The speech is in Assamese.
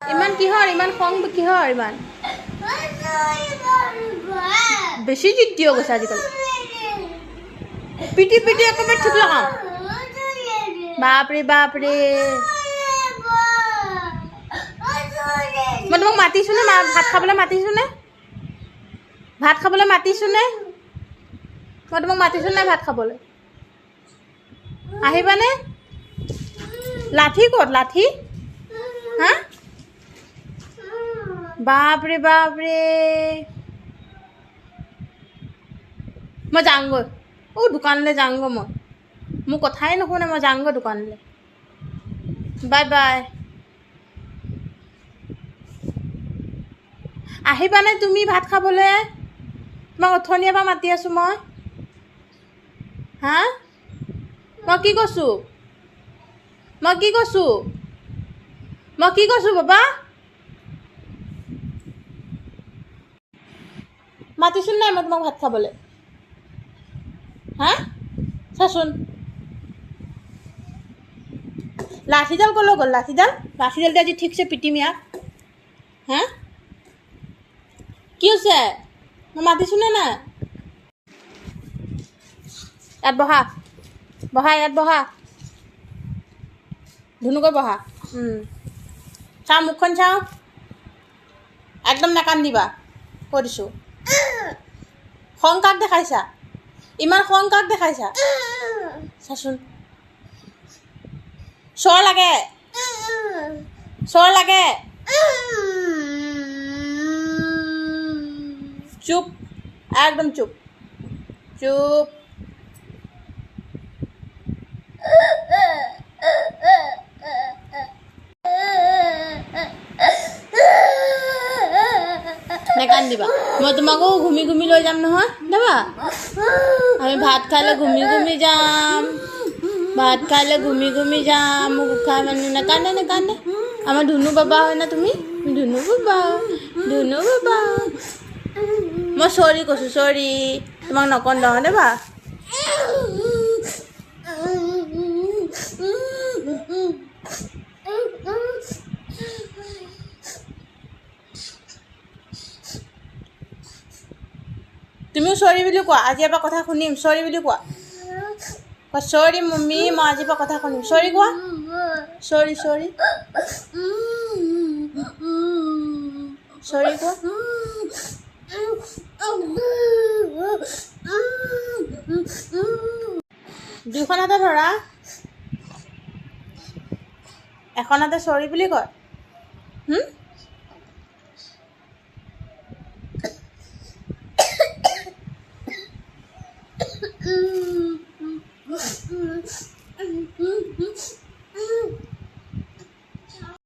ইমান কিহৰ ইমান খং কিহৰ ইমান বেছি জিদ্দি হৈ গৈছে আজিকালি পিটি পিটি একেবাৰে ঠিক লগাওঁ বাপৰে বাপৰে মই তোমাক মাতিছোঁ নে ভাত খাবলৈ মাতিছোঁ নে ভাত খাবলৈ মাতিছোঁ নে মই তোমাক মাতিছোঁ নে ভাত খাবলৈ আহিবানে লাঠি ক'ত লাঠি হা বাপৰে বাপৰে মই যাওঁগৈ দোকানলৈ যাওঁগৈ মই মোৰ কথাই নুশুনে মই যাওঁগৈ দোকানলৈ বাই বাই আহিবানে তুমি ভাত খাবলৈ তোমাক অথনিৰ পৰা মাতি আছোঁ মই হা মই কি কৈছোঁ বাবা মাতিছোন নাই মই তোমাক ভাত খাবলৈ হা চাচোন লাঠিডাল ক'লৈ গ'ল লাঠিডাল দি আজি ঠিকছে পিটিম ইয়াক হা কি হৈছে মই মাতিছোঁ নে নাই ইয়াত ইয়াত বহা ধুনুকৈ বহা চাওঁ মুখখন চাওঁ একদম নাকান্দিবা কৈ দিছোঁ খং কাক দেখাইছা ইমান খং কাক দেখাইছা চাচোন চৰ লাগে চুপ একদম চুপ নেকান্দিবা মই তোমাকো ঘুমি লৈ যাম নহয় দেবা আমি ভাত খালে ঘুমি যাম মোক উঠাই মানে নেকান্দে আমাৰ ধুনু বাবা হয় না তুমি ধুনু বাবা মই চৰি কৈছোঁ চৰি তোমাক নকন্দা হয় দেবা তুমিও চৰি বুলি কোৱা আজিৰ পৰা কথা শুনিম চৰি বুলি কোৱা চৰি মম্মী মই আজিৰ পৰা কথা শুনিম চৰি কোৱা চৰি কোৱা দুইখন হাতে ধৰা এখন হাতে চৰি বুলি কয়